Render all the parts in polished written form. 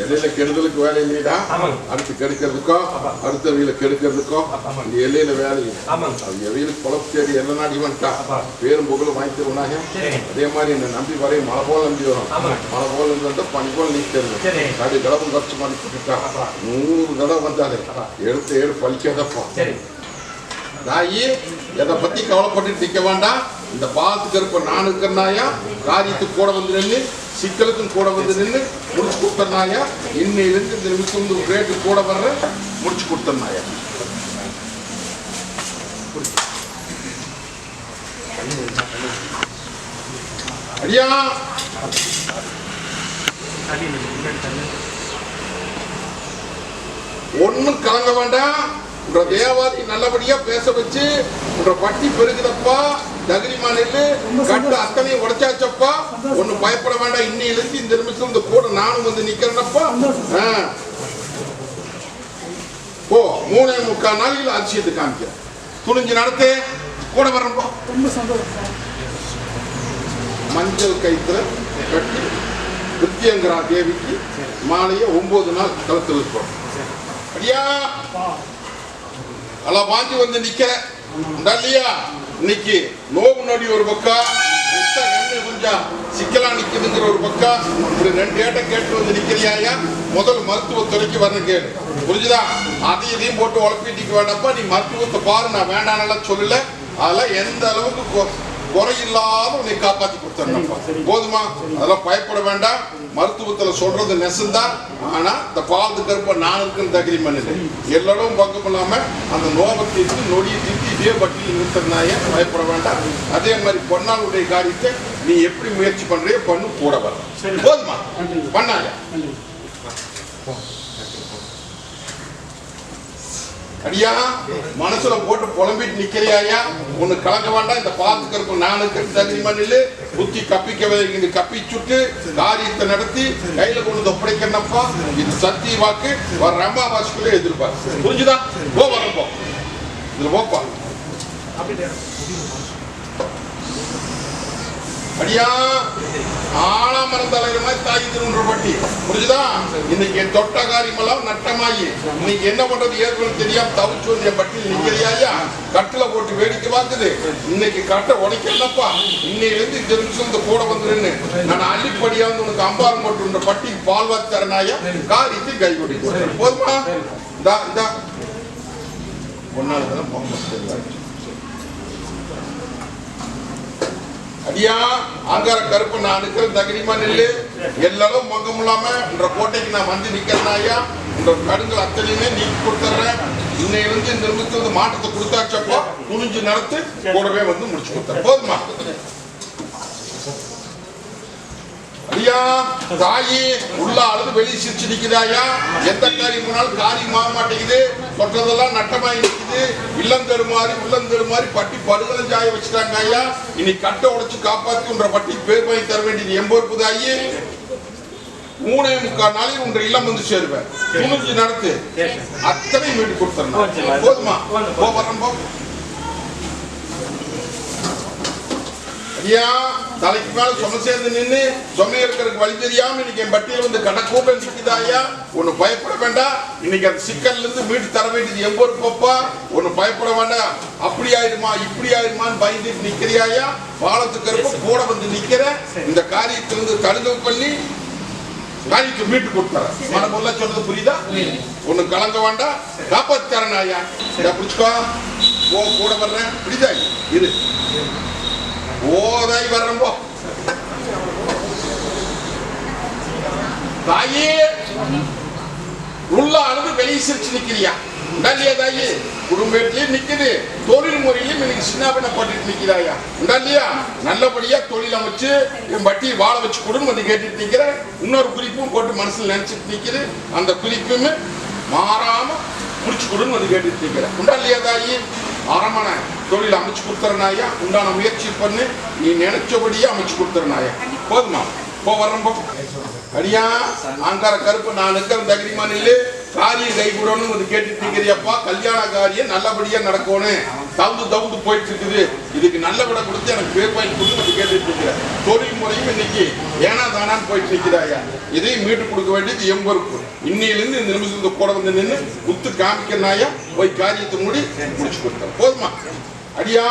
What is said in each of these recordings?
எல்லையில கெடுதலுக்கு வேலை இல்லையா? அடுத்து கெடுக்கிறதுக்கோ அடுத்த வகையில கெடுக்கிறதுக்கோ இந்த எல்லையில வேலை இல்லை. அது எவையிலுக்கு குழப்ப தேடி எல்லா நாடி வந்துட்டா பேரும் புகழும் வாங்கிக்கிறவனாக அதே மாதிரி என்ன நம்பி வரைய மழை போல நம்பி வரும். மழை போல இருந்தா பனி போல நீக்கிறது கடு கடப்பும் கஷ்டம் பண்ணி போட்டுட்டா 100 தடவை வந்தாலே எடுத்து ஏடு பழிக்காதப்பா. தாயி எதை பத்தி கவலைப்பட்டு நிற்க வேண்டாம். இந்த பாலத்துக்கு இருப்ப நான் இருக்கிறனாயா காரியத்துக்கு கூட வந்து நின்று சிக்கலுக்கும் கூட வந்து நின்று முடிச்சு கொடுத்தனாயா. இன்னையிலிருந்து இந்த நிமிஷம் ரேட்டு கூட வர்ற முடிச்சு கொடுத்தனாயா. ஐயா ஒன்னும் கலங்க வேண்டாம். உங்க தேவாதி நல்லபடியா பேச வச்சு உங்க பட்டி பெருகுதப்பா. தகிரிமா நெல்லு கட்டு அத்தனையும் உடைச்சாச்சப்பா. ஒண்ணு பயப்பட வேண்டாம். இன்னையிலிருந்து இந்த நிமிஷம் இந்த கூட நானும் வந்து நிக்கிறேன்னப்பா. ஓ 3.25 நாளைக்கு அதிசயத்தை காமிக்க துணிஞ்சு நடத்து கூட வரப்போ. மஞ்சள் கயிற்றுல கட்டி கிருத்தியங்கரா தேவிக்கு மாலைய 9 நாள் கழுத்தில் இருப்போம். ஐயா அல்ல வாங்கி வந்து நிக்கிற இல்லையா. இன்னைக்கு நோவு நொடி ஒரு பக்கம் கொஞ்சம் சிக்கலா நிக்குதுங்கிற ஒரு பக்கம் இப்படி 2 ஏட்ட கேட்டு வந்து நிக்கிறியா. முதல் மருத்துவத்துறைக்கு வரணும் கேளு. புரிஞ்சுதா? அதையும் போட்டு உழப்பிட்டு வேண்டாப்பா. நீ மருத்துவத்தை பாரு. நான் வேண்டாம் சொல்லல. அதெல்லாம் எந்த அளவுக்கு குறையில்லாத உன்னை காப்பாற்றி கொடுத்தா போதுமா? அதெல்லாம் பயப்பட வேண்டாம். மருத்துவத்துல சொல்றது நெசந்தான். ஆனா இந்த பாலத்து கருப்ப நான் இருக்குன்னு தகிரி மண்ணில் எல்லாரும் பக்கம் இல்லாம அந்த நோபத்திற்கு நொடியை திட்டி இதே பட்டியல் நிறுத்தினாய பயப்பட வேண்டாம். அதே மாதிரி பொன்னாளுடைய காரியத்தை நீ எப்படி முயற்சி பண்றியோ பண்ணு கூட வர போதுமா? பண்ணாங்க அடியா மனசுல போட்டு புலம்பிட்டு நிக்கிறியா. ஒண்ணு கலக்க வேண்டாம். இந்த பாலத்துக்கு இருக்கும் நானுக்கு தகுதி மண்ணில் புத்தி கப்பிக்க கப்பிச்சுட்டு காரியத்தை நடத்தி கையில கொண்டு ஒப்படைக்கிறப்பா. இது சத்திய வாக்கு வர அமாவாசைக்குள்ளே எதிர்பார்ப்பு. புரிஞ்சுதா? போ வரப்போ இதுல போப்பா. அடியா ஆழமரம் தலைவர் மாதிரி தாக்கி திருன்ற பட்டி. புரிஞ்சுதா? இன்னைக்கு என் தொட்ட காரியமெல்லாம் நட்டமாயி இன்னைக்கு என்ன பண்றது ஏற்கனவே தெரியாம தவிச்சு வந்து என் பட்டியல் நிக்கிறியா. கட்டுல போட்டு வேடிக்கை பார்க்குது. இன்னைக்கு கட்டை உடைக்கிறப்பா. இன்னையிலிருந்து இந்த நிமிஷம் இந்த கூட வந்துருன்னு நான் அள்ளிப்படியா வந்து உனக்கு அம்பாரம் போட்டு பட்டி பால்வாத்தி தரனாயா. காரியத்தை கை கொடி போதுமா? இந்தா இந்தா ஒன்னால அடியா அங்கார கருப்பு நான் இருக்கிற தகிரிமா நெல்லு எல்லாரும் மொங்கம் இல்லாம என்ற கோட்டைக்கு நான் வந்து நிக்கிறேன். இந்த கடுங்கள் அத்தனையுமே நீக்கி கொடுத்துறேன். இன்னையிலிருந்து இந்த நிமிஷத்துல மாற்றத்தை கொடுத்தாச்சப்போ துணிஞ்சு நடத்து கூடவே வந்து முடிச்சு கொடுத்தேன். போதுமா? ஐயா தாயி உள்ள அழுது வெளியே சிரிச்சு நிக்குதாயா. எந்த காரியம் போனாலும் காரியம் ஆக மாட்டேங்குது. தொட்டதெல்லாம் நட்டமாயி நிக்குது. இல்லம் தருமாறி பட்டி படுகலஞ்சாய வச்சுட்டாங்க ஐயா. இன்னைக்கு கட்டை உடைச்சு காப்பாத்தி உன்ற பட்டி பேர் வாங்கி தர வேண்டியது எம்பொறுப்பு தாயி. 3.25 நாளைக்கு உன்ற இல்லம் வந்து சேருவேன். துணிஞ்சு நடத்து அத்தனை மீட்டு கொடுத்துறேன். போதுமா? போ வரம்போ ஐயா தலைக்கு மேல சும சேர்ந்து நின்று சுமைய இருக்கிறதுக்கு வழி தெரியாம இன்னைக்கு என் பட்டியல் வந்து கடக்கூட நிக்குதா ஐயா? ஒண்ணு பயப்பட வேண்டாம். இன்னைக்கு அந்த சிக்கல்ல இருந்து மீட்டு தர வேண்டியது எம்பொரு பப்பா. ஒண்ணு பயப்பட வேண்டாம். அப்படி ஆயிடுமா இப்படி ஆயிடுமான்னு பயந்துட்டு நிக்கிறியா ஐயா? பாலத்துக்கு இருப்ப கூட வந்து நிக்கிற இந்த காரியத்திலிருந்து தடுங்கல் பண்ணி காரியத்தை மீட்டு கொடுத்தார. மனமுள்ள சொல்றது புரியுதா? ஒண்ணு கலங்க வேண்டாம். காப்பாத்தி தரேன் ஐயா. இதை பிடிச்சுக்கோ. கூட வர்றேன். புரியுதா? இரு ஓதாய் வர்றோம். போ தாயே உள்ள அழுது வெளியே சிரிச்சு நிக்கிறியா? இல்லையா தாயி? குடும்பத்திலயும் நிக்குது, தொழில் முறையிலும் இன்னைக்கு சின்ன பண்ண போட்டுட்டு நிக்கிறாயா? இல்லையா? நல்லபடியா தொழில் அமைச்சு என் பட்டி வாழ வச்சு கொடுன்னு வந்து கேட்டுட்டு நிக்கிற. இன்னொரு குறிப்பும் போட்டு மனசுல நினைச்சிட்டு நிக்குது. அந்த குறிப்புமே மாறாம முடிச்சு கொடுன்னு வந்து கேட்டுட்டு நிக்கிற. இல்லையா தாயி? அரமனை தொழில் அமைச்சு கொடுத்துறனாயா? உண்டான முயற்சி பண்ணு. நீ நினைச்சபடியே அமைச்சு கொடுத்துறனாயா? போதுமா? போ வர்றோம். அடியா ஆங்கார கருப்பு நான் இருக்கிற தகிரிமா நில்லு. காரியம் கை கூடணும் வந்து கேட்டுட்டு இருக்கிறியப்பா. கல்யாண காரியம் நல்லபடியா நடக்கணும். தவுந்து போயிட்டு இருக்குது. இதுக்கு நல்ல விட கொடுத்து எனக்கு பேர் வாங்கி கொடுத்து வந்து கேட்டுட்டு இருக்கிற. தொழில் முறையும் இன்னைக்கு ஏனா தானான்னு போயிட்டு இருக்கிறாயா? இதையும் மீட்டு கொடுக்க வேண்டியது எம்பொறுப்பு. இன்னையிலிருந்து இந்த நிமிஷத்துக்கு கூட வந்து நின்று குத்து காமிக்கிறனாயா? போய் காரியத்தை முடிச்சு கொடுத்தேன். போதுமா? அடியா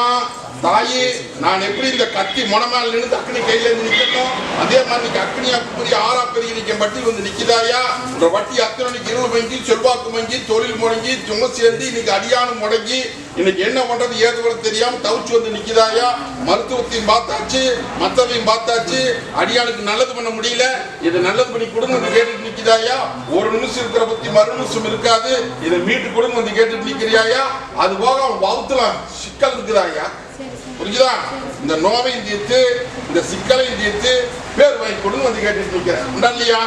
தாயி நான் எப்படி இந்த கத்தி மொனமால் நின்று அக்னி கையில இருந்து நிக்கணும், அதே மாதிரி அக்னியா பெரிய ஆறா பெரிய நிக்க வட்டி வந்து நிக்குதாயா? இந்த வட்டி அத்தனைக்கு இருள் மங்கி செல்வாக்கு மங்கி தொழில் முடங்கி சும்மா சேர்ந்து இன்னைக்கு அடியானம் முடங்கி இன்னைக்கு என்ன பண்றது ஏது வர தெரியாம தவிச்சு வந்து நிக்குதாயா? மருத்துவத்தையும் பார்த்தாச்சு, மத்ததையும் பார்த்தாச்சு. அடியானுக்கு நல்லது பண்ண முடியல. இது நல்லது பண்ணி கொடுங்க வந்து கேட்டுட்டு நிக்குதாயா? ஒரு நிமிஷம் இருக்கிற பத்தி மறு நிமிஷம் இருக்காது. இதை மீட்டு கொடுங்க வந்து கேட்டுட்டு நிக்கிறியாயா? அது போக அவன் வகுத்துல சிக்கல் இருக்குதாயா? புரிஞ்சுதா? இந்த நோவையும் தீர்த்து இந்த சிக்கலையும் தீர்த்து பேர் வாங்கி கொடுன்னு வந்து கேட்டுட்டு நிக்கிறேன். இல்லையா?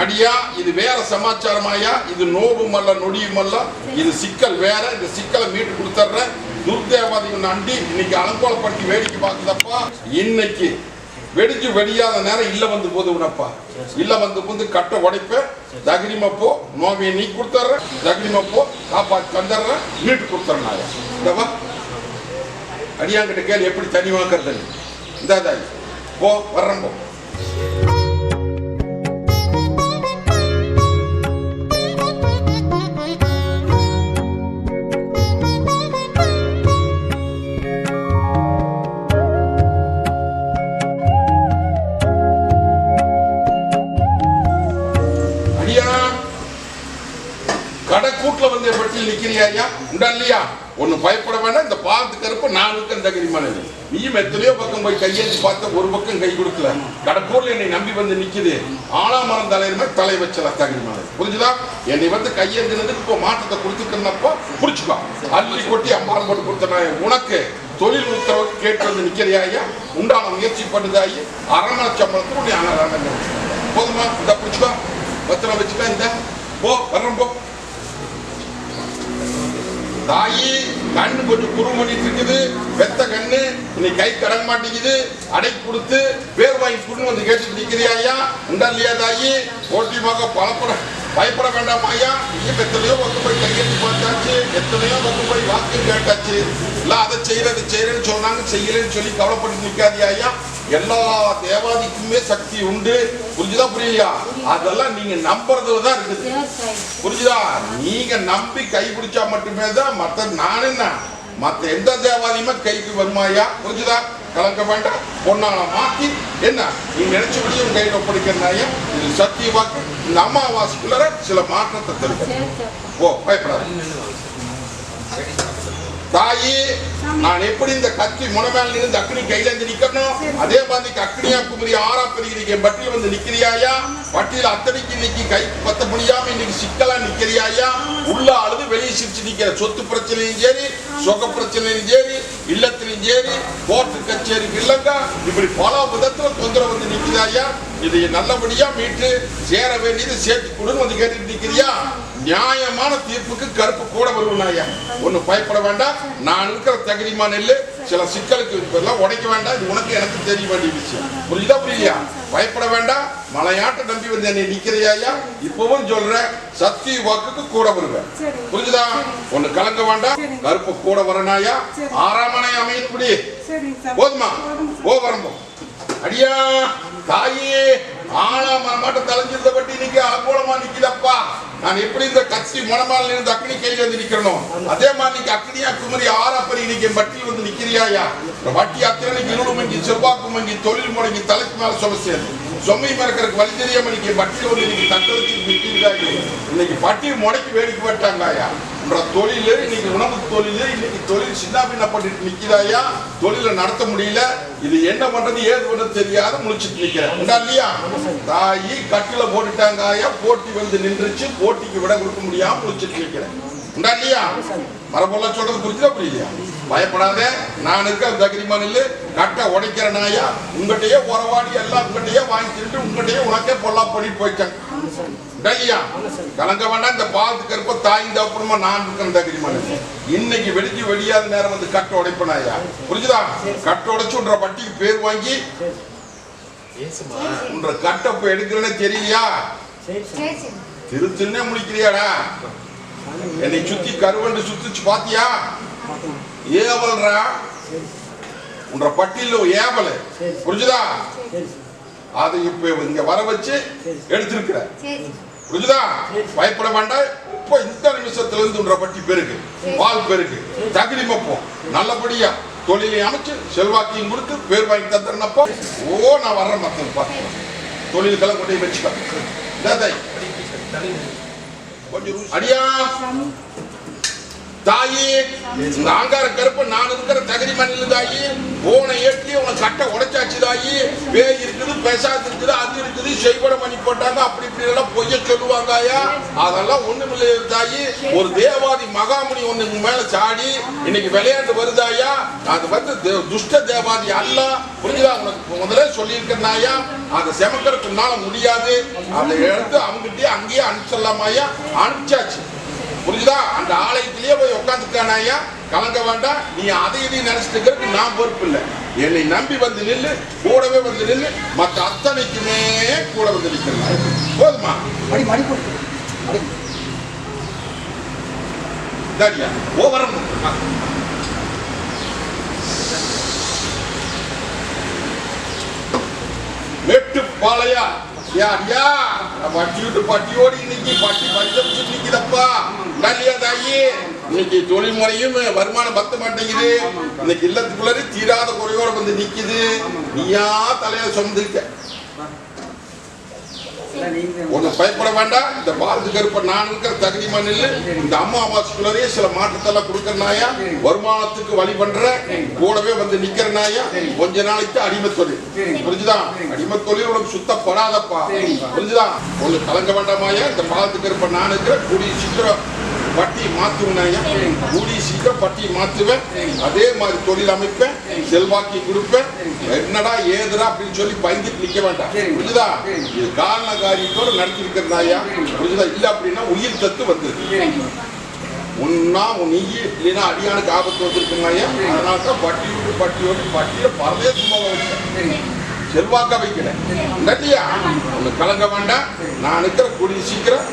அடியா இது வேற சமாச்சாரமாயா? இது நோவும் அல்ல நொடியும் அல்ல. இது சிக்கல் வேற. இந்த சிக்கலை மீட்டு கொடுத்துட்றேன். துர்தேவாதிகள் நண்டி இன்னைக்கு அலங்கோலப்படுத்தி வேடிக்கை பார்க்குதப்பா. இன்னைக்கு வெடிச்சு வெடியாத நேரம் இல்ல வந்து போது உனப்பா. இல்ல வந்து கட்ட உடைப்ப தகிரிமா போ. நோவியை நீ கொடுத்துட்ற. தகிரிமா போ. காப்பாற்றி தந்துடுறேன். மீட்டு கொடுத்துறேன் நாயா. இந்தவா அடியாங்கிட்ட கேள்வி எப்படி தண்ணி வாக்குறது? இந்த தாய் போ வர்றேன். போ அடியா கடை கூட்டுல வந்து பட்டியல் நிக்கிறியா? உண்டா இல்லையா? ஒண்ணு பயப்பட வேண்டாம். இந்த பாத்து கருப்பு நான் இருக்க தகிரிமான நீயும் எத்தனையோ பக்கம் போய் கையெழுத்து பார்த்த ஒரு பக்கம் கை கொடுக்கல. கடப்பூர்ல என்னை நம்பி வந்து நிக்குது. ஆளாமரம் தலைவர் தலை வச்சல தகிரிமான. புரிஞ்சுதா? என்னை வந்து கையெழுத்துனதுக்கு இப்போ மாற்றத்தை கொடுத்துக்கிறப்போ புடிச்சுக்கோ. அள்ளி கொட்டி அம்மாரம் போட்டு கொடுத்த உனக்கு தொழில் உத்தரவு கேட்டு வந்து நிக்கிறியா? உண்டான முயற்சி பண்ணுதாயி அரமண சம்பளத்துக்கு போதுமா? இந்த புடிச்சுக்கோ. பத்திரம் வச்சுக்கோ. இந்த போ வர்றோம். போ தாயி கண்ணு கொஞ்சம் குறு பண்ணிட்டு இருக்குது. வெத்த கண்ணு இன்னைக்கு கை கடங்க மாட்டேங்குது. அடை கொடுத்து பேர் வாங்கி கொடுன்னு வந்து கேட்டுட்டு நிக்கிறியா? உண்டா இல்லையா தாயி? போட்டியமாக பயப்பட வேண்டாமா ஐயா? நீங்க எத்தனையோ பக்கம் போய் கையெழுத்து பார்த்தாச்சு, எத்தனையோ பக்கம் போய் வாக்கு கேட்டாச்சு. இல்ல அதை செய்யறேன்னு சொன்னாங்க, செய்யலன்னு சொல்லி கவலைப்பட்டு நிக்காதியா ஐயா? எல்லா தேவாதிக்குமே சக்தி உண்டு. புரிஞ்சுதா புரியலையா? அதெல்லாம் நீங்க நம்புறதுதான் இருக்குது. புரிஞ்சுதா? நீங்க நம்பி கை பிடிச்சா மட்டுமே தான் மற்ற நான் என்ன மற்ற எந்த தேவாதியுமே கைக்கு வருமாயா? புரிஞ்சுதா? கலக்க வேண்டாம். பொண்ணால மாத்தி என்ன நீ நினைச்சபடியே உங்க கையில் ஒப்படைக்கிறாயா? இது சத்திய வாக்கு. இந்த அமாவாசைக்குள்ள சில மாற்றத்தை தருகிறேன். ஓ பயப்படாது தாயி. நான் எப்படி இந்த கத்தி முனமேல இருந்து அக்னி கையில இருந்து நிக்கணும், அதே மாதிரி அக்னியா குமரி ஆறா பெருகிறீங்க பட்டியல் வந்து நிக்கிறியாயா? பட்டியல் அத்தனைக்கு இன்னைக்கு கை பத்த முடியாம இன்னைக்கு சிக்கலா நிக்கிறியாயா? உள்ள அழுது வெளியே சிரிச்சு நிக்கிற. சொத்து பிரச்சனையும் சரி, சொக பிரச்சனையும் சரி, இல்லத்திலும் சரி, கோர்ட்டு கச்சேரிக்கு இல்லங்க, இப்படி பல விதத்துல தொந்தரவு வந்து நிக்கிறாயா? இதை நல்லபடியா மீட்டு சேர வேண்டியது சேர்த்து கொடுன்னு வந்து கேட்டுட்டு நிக்கிறியா? நியாயமா நியாயமான தீர்ப்புக்கு கருப்பு கூட வருவனாயா. ஒண்ணு பயப்பட வேண்டாம். நான் இருக்கிற தகுதிமா நெல்லு சில சிக்கலுக்கு இதெல்லாம் உடைக்க வேண்டாம். இது உனக்கு எனக்கு தெரிய வேண்டிய விஷயம். புரியுதா புரியலையா? பயப்பட வேண்டாம். மலையாட்ட நம்பி வந்து என்னை நிக்கிறையா. இப்பவும் சொல்றேன், சத்திய வாக்குக்கு கூட வருவேன். புரிஞ்சுதா? ஒண்ணு கலங்க வேண்டாம். கருப்பு கூட வரனாயா. 6ஆம் ஆணை அமையப்படி போதுமா? வரம்போ அடியா தாயே ஆனா மரமாட்டம் தலைஞ்சிருந்த பட்டி இன்னைக்கு அலங்கோலமா நிக்குதப்பா. நான் எப்படி இந்த கட்சி மணமால இருந்து அக்னி கையில வந்து நிக்கிறோம், அதே மாதிரி இன்னைக்கு அக்னியா குமரி ஆறாப்பறி இன்னைக்கு மட்டியில் வந்து நிக்கிறியாயா. வட்டி அத்திரனைக்கு இருள் மங்கி செவ்வாக்கு மங்கி தொழில் முடங்கி தலைக்கு மேல சொமசேது சொம்மை மறக்கிறதுக்கு வழி தெரியாம இன்னைக்கு வட்டியில் வந்து இன்னைக்கு தட்டவச்சு நிற்கிறாங்க. இன்னைக்கு பட்டி முடக்கி வேடிக்கை பட்டாங்கயா. தொழில் இன்னைக்கு உணவு தொழில் இன்னைக்கு தொழில் சின்ன பின்னப்பட்டு நிக்கிறாயா. தொழில நடத்த முடியல. இது என்ன பண்றது ஏது பண்றது தெரியாத முழிச்சுட்டு நிக்கிறேன் இல்லையா. தாயி கட்டில போட்டுட்டாங்கயா. போட்டி வந்து நின்றுச்சு. போட்டிக்கு விட கொடுக்க முடியாம முழிச்சுட்டு நிக்கிறேன் இல்லையா. மரபொல்ல சொல்றது புரிஞ்சுதா புரியலையா? பயப்படாத. நான் இருக்க தகிரிமா நெல்லு கட்டை உடைக்கிற நாயா. உங்ககிட்டயே உறவாடி எல்லாம் உங்ககிட்டயே வாங்கி திட்டு உங்ககிட்டயே உனக்கே பொல்லா பண்ணிட்டு போயிட்டாங்க இல்லையா. கலங்க வேண்டாம். இந்த பாலத்துக்கு இருப்ப தாய்ந்த அப்புறமா நான் இருக்கிற தகிரிமா நெல்லு இன்னைக்கு வெடிச்சு வெடியாத நேரம் வந்து கட்டை உடைப்பனாயா. புரிஞ்சுதா? கட்டை உடைச்சு உன்ற பட்டிக்கு பேர் வாங்கி உன்ற கட்டை இப்ப எடுக்கிறேன்னு தெரியலையா. திருத்துன்னே முழிக்கிறியாடா. என்னை சுத்தி கருவண்டு சுத்திச்சு பாத்தியா. ஏவல்ரா உன்ற பட்டியல ஏவல். புரிஞ்சுதா? அதை இப்ப இங்க வர வச்சு எடுத்திருக்கிற. புரிஞ்சுதா? பயப்பட வேண்டாம். இப்ப இந்த நிமிஷத்துல இருந்து உன்ற பட்டி பெருக்கு பால் பெருக்கு தகுதி மப்போம். நல்லபடியா தொழிலை அமைச்சு செல்வாக்கையும் கொடுத்து பேர் வாங்கி தந்துறப்போ நான் வர்றேன். மக்கள் பார்த்து தொழிலுக்கெல்லாம் கொண்டு வச்சுக்க. அடியா தாயி இந்த ஆங்கார கருப்ப நான் இருக்கிற தகுதி மண்ணில் தாயி போன ஏற்றி உனக்கு கட்டை உடைச்சாச்சு தாயி. பேய் இருக்குது பெசாது இருக்குது அது இருக்குது செய்வடம் பண்ணி போட்டாங்க அப்படி இப்படி எல்லாம் பொய்ய சொல்லுவாங்கயா. அதெல்லாம் ஒண்ணுமில்லை தாயி. ஒரு தேவாதி மகாமுனி ஒண்ணு மேல சாடி இன்னைக்கு விளையாண்டு வருதாயா. அது வந்து துஷ்ட தேவாதி அல்ல. புரிஞ்சுதா? உனக்கு முதல்ல சொல்லியிருக்கேன்னாயா. அதை செமக்கிறதுனால முடியாது. அதை எடுத்து அவங்ககிட்டயே அங்கேயே அனுப்பிச்சிடலாமாயா. அனுப்பிச்சாச்சு. புரிஞ்சுதா? அந்த ஆலயத்திலேயே போய் உட்காந்துக்கானாயா. கலங்க வேண்டாம். நீ அதை இதையும் நினைச்சிட்டு நான் பொறுப்பு இல்லை. என்னை நம்பி வந்து நில்லு. கூடவே வந்து நில்லு. மற்ற அத்தனைக்குமே கூட வந்து நிற்கிறாங்க. போதுமா? சரியா? வரணும். வெட்டு பாளையா யாரியா பட்டி விட்டு பட்டியோடு இன்னைக்கு பட்டி பஞ்சம் நிக்குதப்பா. நல்லியா தாயி இன்னைக்கு தொழில் முறையும் வருமானம் பத்த மாட்டேங்குது. இன்னைக்கு இல்லத்துக்குள்ளே தீராத குறையோட வந்து நிக்குது. நீயா தலைய சொந்திருக்க. ஒண்ணு பயப்பட வேண்டாம். இந்த பாரத்துக்கு இருப்ப நான் இருக்கிற தகுதி மண்ணில் இந்த அம்மாவாசைக்குள்ளே சில மாற்றத்தெல்லாம் கொடுக்கறனாயா. வருமானத்துக்கு வழி பண்ற கூடவே வந்து நிக்கிறனாயா. கொஞ்ச நாளைக்கு அடிமை தொழில். புரிஞ்சுதா? அடிமை தொழில் உனக்கு சுத்தப்படாதப்பா. புரிஞ்சுதா? ஒண்ணு கலங்க வேண்டாமாயா. இந்த பாரத்துக்கு இருப்ப நான் இருக்கிற கூடிய சீக்கிரம் பட்டியை மாத்துவேனாயா. கூடிய சீக்கிரம் பட்டியை மாத்துவேன். அதே மாதிரி தொழில் அமைப்பேன். செல்வாக்கி கொடுப்பேன். என்னடா ஏதுடா அப்படின்னு சொல்லி பயந்துட்டு நிக்க வேண்டாம். புரிஞ்சுதா? இது காரண காரியத்தோடு நடத்திருக்கிறதாயா. புரிஞ்சுதா? இல்ல அப்படின்னா உயிர் தத்து வந்துருக்கு. உன்னா நீ இல்லைன்னா அடியானுக்கு ஆபத்து வந்திருக்குனாயா. அதனால தான் பட்டி விட்டு பட்டியோடு பட்டியில பரதேசமாக வச்சேன். செல்வாக்க வைக்கிறேன் இல்லையா. ஒண்ணு கலங்க வேண்டாம். நான் இருக்கிற கூடிய சீக்கிரம்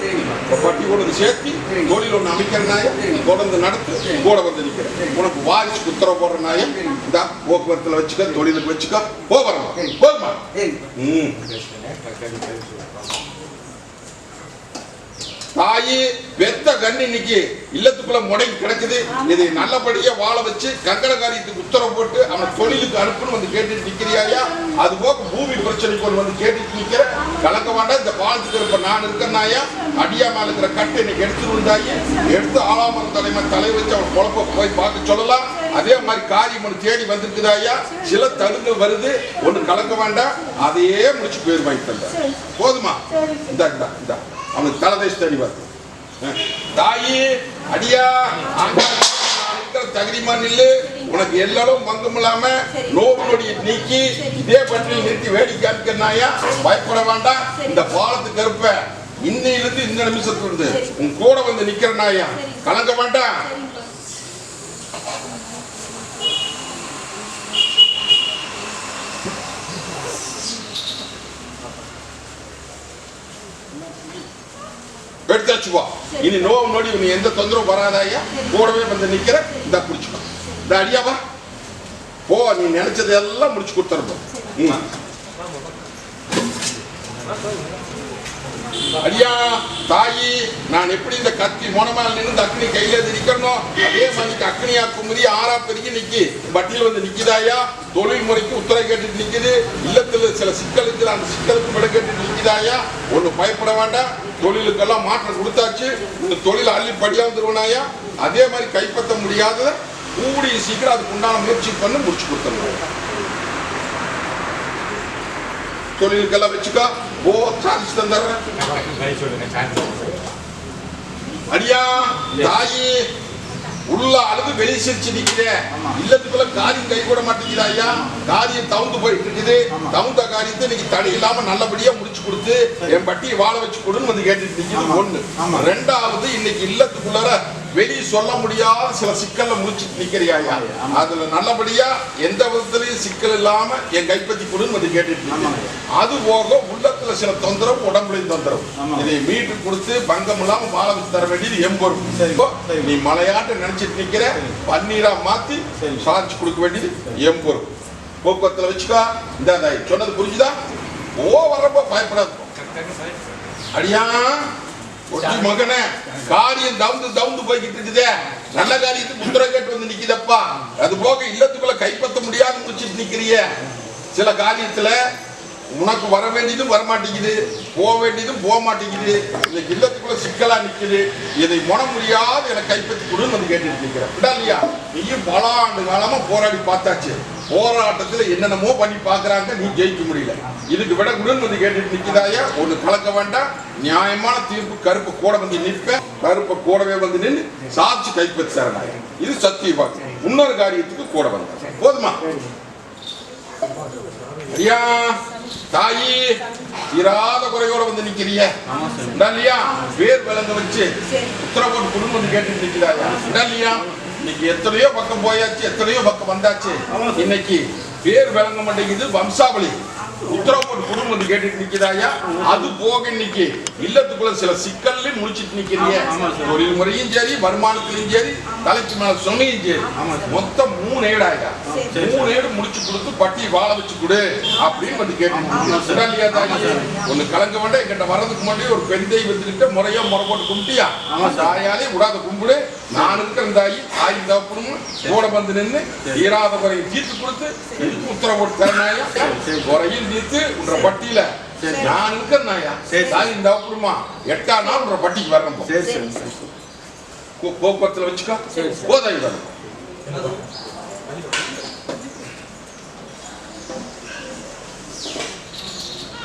பட்டி கொண்டு சேர்த்து தொழில் ஒண்ணு அமைக்கிறனாய தொடர்ந்து நடத்து கூட வந்து நிற்கிறேன். உனக்கு வாரிசு உத்தரவு போடுறனாய இந்த போக்குவரத்துல வச்சுக்க தொழிலுக்கு வச்சுக்க போகிறோம். போதுமா? தாயி பெத்த கண்ணு இன்னைக்கு இல்லத்துக்குள்ள முடங்கி கிடக்குது. இதை நல்லபடியா வாழ வச்சு கங்கண காரியத்துக்கு உத்தரவு போட்டு அவன் தொழிலுக்கு அனுப்புன்னு வந்து கேட்டுட்டு நிக்கிறியாயா. அது போக பூமி பிரச்சனை கொண்டு வந்து கேட்டுட்டு நிக்கிற. கலக்க வேண்டாம். இந்த பாலத்துக்கு இருப்ப நான் இருக்கிறனாயா. அடியா மேல இருக்கிற கட்டை இன்னைக்கு எடுத்துட்டு வந்தாயி. எடுத்து ஆலாமரம் தலை வச்சு அவன் குழப்ப போய் பார்க்க சொல்லலாம். அதே மாதிரி காரியம் ஒன்று தேடி வந்திருக்குதாயா. சில தடுங்கள் வருது. ஒண்ணு கலக்க வேண்டாம். அதையே முடிச்சு பேர் வாங்கி தந்த. போதுமா? இந்த அவனுக்கு தலதேச தேடி வருது. தாயி அடியா தகுதிமா நில்லு. உனக்கு எல்லாரும் பங்கும் இல்லாம நோவு நொடியை நீக்கி இதே பற்றியில் நிறுத்தி வேடிக்கை காமிக்கிறாயா. பயப்பட வேண்டாம். இந்த பாலத்துக்கு இருப்ப இன்னையிலிருந்து இந்த நிமிஷத்துல இருந்து உன் கூட வந்து நிக்கிறனாயா, கலங்க வேண்டாம். எடுத்தாச்சுவா. இனி நோவு நோடி நீ எந்த தொந்தரவும் வராதாயா, கூடவே வந்து நிக்கிற. இந்த குடிச்சுக்கோ, இந்த அடியாவா போ, நீ நினைச்சது எல்லாம் முடிச்சு கொடுத்துருப்போம். ஐயா தாயி, நான் எப்படி இந்த கத்தி மோனமால் நின்று இந்த அக்னி கையில நிக்கணும், அதே மாதிரி அக்னியா குமரி ஆறா பெருகி நிக்கி பட்டியல் வந்து நிக்குதாயா. தொழில் முறைக்கு உத்தரவு கேட்டுட்டு நிக்குது, இல்லத்துல சில சிக்கலுக்கு அந்த சிக்கலுக்கு விட கேட்டுட்டு நிக்குதாயா. ஒண்ணு பயப்பட வேண்டாம், தொழிலுக்கெல்லாம் மாற்றம் கொடுத்தாச்சு. இந்த தொழில் அள்ளி படியா வந்துருவனாயா. அதே மாதிரி கைப்பற்ற முடியாத கூடிய சீக்கிரம் அதுக்கு உண்டான முயற்சி பண்ணி முடிச்சு கொடுத்துருவாங்க. தொழிலுக்கெல்லாம் வச்சுக்கோ, ஓ சான்ஸ் தந்துடுறேன். அடியா தாயி, உள்ள அழுது வெளியே சிரிச்சு நிக்குது, இல்லத்துக்குள்ள காரியம் கை கூட மாட்டேங்குது ஐயா. காரியம் தவுந்து போயிட்டு இருக்குது. தவுந்த காரியத்தை இன்னைக்கு தடை இல்லாம நல்லபடியா முடிச்சு கொடுத்து என் பட்டியை வாழ வச்சு கொடுன்னு வந்து கேட்டுட்டு நிக்குது. ஒண்ணு. ரெண்டாவது, இன்னைக்கு இல்லத்துக்குள்ளார வெளியே சொல்ல முடியாத சில சிக்கல்ல முடிச்சுட்டு நிக்கிறியா. அதுல நல்லபடியா எந்த விதத்திலையும் சிக்கல் இல்லாம என் கைப்பற்றி கொடுன்னு வந்து கேட்டுட்டு. அது போக உள்ளத்துல சில தொந்தரவு, உடம்புலையும் தொந்தரவு, இதை மீட்டு கொடுத்து பங்கம் இல்லாம வாழ வச்சு தர வேண்டியது எம்பொறுப்பு. நீ மலையாட்ட நினைச்சிட்டு நிக்கிற, பன்னீரா மாத்தி சாதிச்சு கொடுக்க வேண்டியது எம்பொறுப்பு. போக்குவரத்துல வச்சுக்கோ. இந்த சொன்னது புரிஞ்சுதா? ஓ வரப்போ பயப்படாது. அடியா மகனே, காரியம் தவுந்து போய்கிட்டு இருக்குதே, நல்ல காரியத்துக்கு உத்தரவு கேட்டு வந்து நிக்குதப்பா. அது போக இல்லத்துக்குள்ள கைப்பற்ற முடியாது முடிச்சுட்டு நிக்கிறிய. சில காரியத்துல உனக்கு வர வேண்டியதும் வரமாட்டேங்குது, போக வேண்டியதும் போக மாட்டேங்குது. இந்த இல்லத்துக்குள்ள சிக்கலா நிக்குது. இதை முன முடியாது எனக்கு கைப்பற்றி கொடுன்னு வந்து கேட்டுட்டு நிக்கிறேன் இல்லையா. நீயும் பல ஆண்டு காலமா போராடி பார்த்தாச்சு. போராட்டத்துல என்னென்னமோ பண்ணி பாக்குறாங்க, நீ ஜெயிக்க முடியல. இதுக்கு விட கொடுன்னு வந்து கேட்டுட்டு நிக்கிறாயா. ஒண்ணு கலக்க வேண்டாம், நியாயமான தீர்ப்பு. கருப்பு கூட வந்து நிற்பேன், கருப்பை கூடவே வந்து நின்று சாட்சி கைப்பற்றி தரனாய. இது சத்தியவாக்கு. இன்னொரு காரியத்துக்கு கூட வந்த போதுமா ஐயா தாயி, தீராத குறையோட வந்து நிக்கிறிய இல்லையா. பேர் விளங்க வச்சு உத்தரவு போட்டு குடும்பம் வந்து கேட்டுட்டு நிக்கிறாயா இல்லையா. இன்னைக்கு எத்தனையோ பக்கம் போயாச்சு, எத்தனையோ பக்கம் வந்தாச்சு. இன்னைக்கு பேர் விளங்க மாட்டேங்குது, வம்சாவளி உத்தரவு போட்டு குடும்பம் வந்து கேட்டுட்டு நிக்கிறாயா. அது போக இன்னைக்கு இல்லத்துக்குள்ள சில சிக்கல்ல முடிச்சிட்டு நிக்கிறீங்க. தொழில் முறையும் சரி, வருமானத்திலையும் சரி, தலைக்கு மேல சுமையும் சரி, மொத்தம் 3 ஏடாயா. 3 ஏடு முடிச்சு கொடுத்து பட்டி வாழ வச்சு கொடு அப்படின்னு வந்து கேட்டு. ஒண்ணு கலங்க வேண்டாம். என்கிட்ட வர்றதுக்கு முன்னாடி ஒரு பெண் தெய்வத்துக்கிட்ட முறையா முறை போட்டு கும்பிட்டியா. தாயாலே விடாத கும்பிடு. நான் இருக்கிற தாயி தாய் தகப்பனும் கூட வந்து நின்று தீராத குறையை தீர்த்து கொடுத்து உத்தரவு போட்டு தரனாயா. குறையும் தீர்த்து உன்ற பட்டியல நான் இருக்கிறனாயா. தாய் தகப்பனுமா 8ஆம் நாள் உன்ற பட்டிக்கு வரணும். போக்குவரத்துல வச்சுக்கோ. போதாய் வரும்.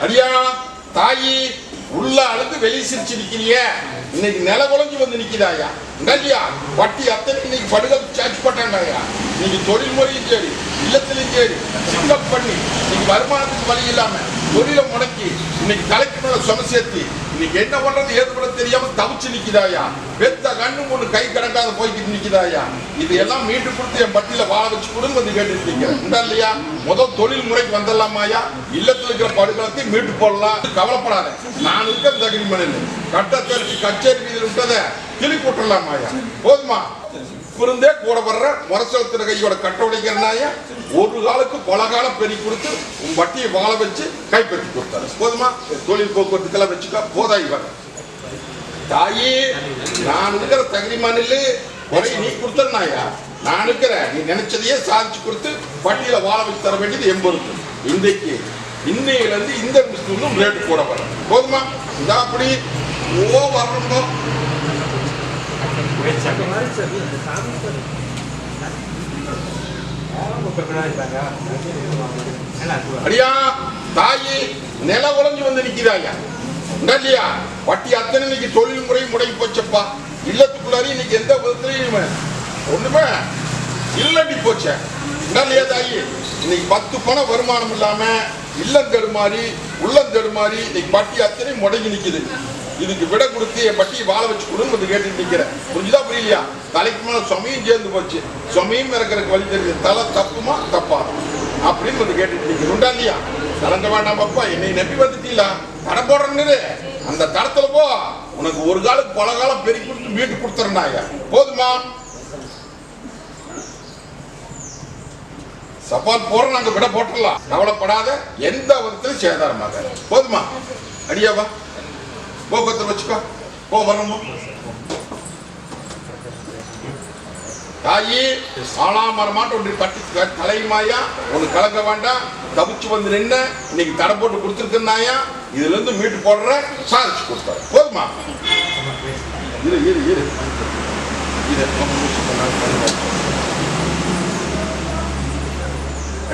அடியா தாயி, உள்ள அழுது வெளியே சிரிச்சு நிக்கிறிய. இன்னைக்கு நில குழஞ்சி வந்து நிக்குதாயா இல்லையா. வட்டி அத்தனை இன்னைக்கு படுகல் சார்ஜ் பண்ணாங்கயா. இன்னைக்கு தொழில் முறையும் சரி, இல்லத்திலையும் சரி, சிக்கப் பண்ணி இன்னைக்கு வருமானத்துக்கு வழி இல்லாம தொழிலை முடக்கி இன்னைக்கு தலைக்கு மேல சும சேர்த்து இன்னைக்கு என்ன பண்றது ஏது பண்ண தெரியாம தவிச்சு நிக்குதாயா. பெத்த கண்ணு ஒண்ணு கை கிடக்காத போய்கிட்டு நிக்குதாயா. இது எல்லாம் மீட்டு கொடுத்து என் பட்டியல வாழ வச்சு கொடுன்னு வந்து கேட்டு நிக்கிறேன் இல்லையா. முதல் தொழில் முறைக்கு வந்துடலாமாயா. இல்லத்துல இருக்கிற படுகளத்தை மீட்டு போடலாம், கவலைப்படாத. நான் இருக்க தகுதி மனித கட்டத்திற்கு கச்சேரி வீதியில் விட்டத கிளி போட்டுடலாமாயா. போதுமா. இருந்தே கூட வர்ற முரசலத்தின கையோட கட்ட உடைக்கிறனாயா. ஒரு காலுக்கு பல காலம் பெருகி கொடுத்து உன் வட்டியை வாழ வச்சு கைப்பற்றி கொடுத்தாரு. போதுமா. தொழில் போக்குவரத்துக்கெல்லாம் வச்சுக்கா. போதாய் வர தாயி, நான் இருக்கிற தகுதிமானில் குறை நீ கொடுத்தனாயா. நான் இருக்கிற நீ நினைச்சதையே சாதிச்சு கொடுத்து வட்டியில வாழ வச்சு தர வேண்டியது எம்பொறுப்பு. இன்றைக்கு இன்னையில இருந்து இந்த நிமிஷத்துக்கு ரேட்டு கூட வர. போதுமா. இந்த அப்படி ஓ வரணும். அடியா தாயி, நில உழைஞ்சு வந்து நிக்கிறாயா இல்லையா. வட்டி அத்தனை இன்னைக்கு தொழில் முறை முடங்கி போச்சப்பா. இல்லத்துக்குள்ளாரி இன்னைக்கு எந்த விதத்திலையும் ஒண்ணுமே இல்லடி போச்ச இல்லையா தாயி. இன்னைக்கு 10 பணம் வருமானம் இல்லாம இல்லம் தடுமாறி உள்ளம் தடுமாறி இன்னைக்கு வட்டி அத்தனை முடங்கி நிக்குது. இதுக்கு விட கொடுத்து என் பட்டியை வாழ வச்சு கொடுன்னு வந்து கேட்டு நிக்கிறேன். புரிஞ்சுதா புரியலையா? தலைக்கு மேல சுமையும் சேர்ந்து போச்சு. சுமையும் இறக்கிறதுக்கு வழி தெரியுது. தலை தப்புமா தப்பா அப்படின்னு வந்து கேட்டுட்டு நிக்கிறேன். உண்டா இல்லையா? கலங்க வேண்டாம் பாப்பா, என்னை நம்பி வந்துட்டீங்களா? தடை போடுறேன்னு அந்த தடத்துல போ. உனக்கு ஒரு காலுக்கு பல காலம் பெருக்கி கொடுத்து வீட்டுக்கு கொடுத்துறேன்னாயா போதுமா? சவால் போற நாங்க விட போட்டுடலாம். கவலைப்படாத, எந்த விதத்திலும் சேதாரமாக போதுமா? அடியாவா போக்கத்தில் வச்சுக்கோ. போ வரணும். தாயி ஆளாமரமாட்ட ஒன்று பட்டி தலையுமாயா, உனக்கு கலக்க வேண்டாம். தவிச்சு வந்து நின்ன இன்னைக்கு தடை போட்டு கொடுத்துருக்குன்னாயா, இதுல இருந்து மீட்டு போடுற சாதிச்சு கொடுத்தாரு போதுமா? இரு இரு இரு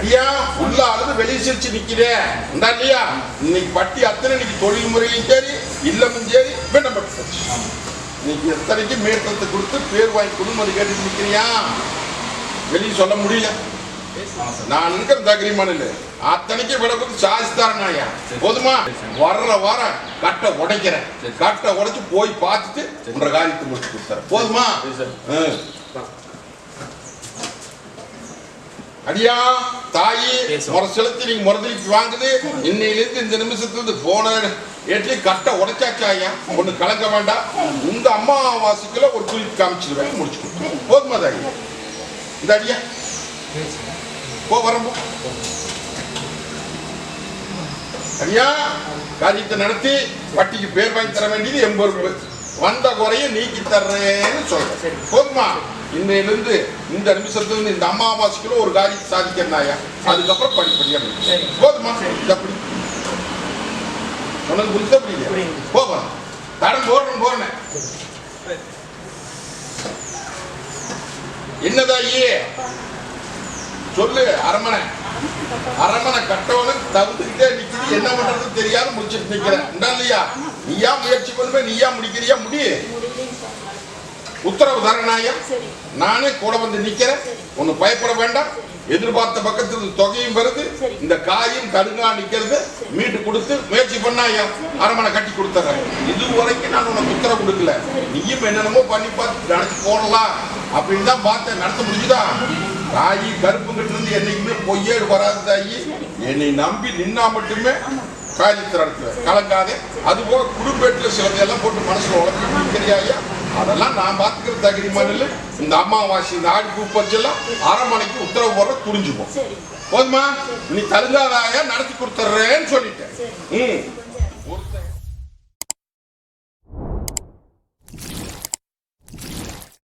ஐயா, உள்ள அளவு வெளியே சிரிச்சு நிக்கிறேன் இல்லையா? இன்னைக்கு பட்டி அத்தனை இன்னைக்கு தொழில் முறையும் சரி இல்லமும் சரி வேண்டப்பட்டு இன்னைக்கு எத்தனைக்கு மேற்றத்தை கொடுத்து பேர் வாங்கி கொடுத்து கேட்டு நிக்கிறியா? வெளியே சொல்ல முடியல. நான் இருக்கிற தகிரிமான அத்தனைக்கு விட கொடுத்து சாதித்தாரனாயா போதுமா? வர்ற வாரம் கட்டை உடைக்கிறேன். கட்டை உடைச்சு போய் பார்த்துட்டு உன்ற காரியத்தை முடிச்சு கொடுத்தாரு போதுமா? அடியா தாயி முறை செலுத்தி நீங்க முறதலிக்கு வாங்குது. இன்னையிலிருந்து இந்த நிமிஷத்துல போன ஏற்றி கட்டை உடைச்சாச்சாயா, ஒண்ணு கலக்க வேண்டாம். உங்க அம்மாவாசிக்குள்ள ஒரு குறிப்பு காமிச்சிருவேன், முடிச்சு கொடுத்து போதுமா தாயி? இந்த அடியா போ வரம்போ. அடியா காரியத்தை நடத்தி வட்டிக்கு பேர் வாங்கி தர வேண்டியது என் பொறுப்பு. வந்த குறைய நீக்கி தர்றேன்னு சொல்றேன் போதுமா? இன்னையிலிருந்து இந்த நிமிஷத்துல இந்த அமாவாசைக்குள்ள ஒரு காரியத்தை சாதிக்கிறனாயா, அதுக்கப்புறம் படிப்படியா போதுமா? அப்படி உனக்கு புரிஞ்சா புரியல? போகணும் தடம் போறேன். என்னதாயே சொல்லு. அரமனை கட்டவனும் தவிர்த்துக்கிட்டே நிக்குது. என்ன பண்றது தெரியாத முடிச்சுட்டு நிக்கிறேன் இல்லையா? நீயா முயற்சி பண்ணுவ, நீயா முடிக்கிறியா? உத்தரவு தரனாயா, நானே கூட வந்து நிக்கிறேன். ஒண்ணு பயப்பட வேண்டாம். எதிர்பார்த்த பக்கத்துல தொகையும் வருது. இந்த காயும் கடுங்கா நிக்கிறது மீட்டு கொடுத்து முயற்சி பண்ணாயா, அரமனை கட்டி கொடுத்துறேன். இதுவரைக்கும் நான் உனக்கு உத்தரவு கொடுக்கல. நீயும் என்னென்னமோ பண்ணி பார்த்து நடத்தி போடலாம் அப்படின்னு தான் பார்த்தேன். நடத்த முடிஞ்சுதா? தாயி கருப்புங்கிட்ட இருந்து என்னைக்குமே பொய்யேடு வராது தாயி. என்னை நம்பி நின்னா மட்டுமே காரியத்தை நடத்துவேன். கலங்காதே. அதுபோக குடும்பேட்டுல சிலதையெல்லாம் போட்டு மனசுல உழைக்க தெரியாயா, அதெல்லாம் நான் பார்த்துக்கிற தகுதி மண்ணில் இந்த அமாவாசை இந்த ஆடி பூப்பச்செல்லாம் அரமனைக்கு உத்தரவு போடுற துணிஞ்சுப்போம் போதுமா? நீ தருங்காதாயா நடத்தி கொடுத்துட்றேன்னு சொல்லிட்டேன்.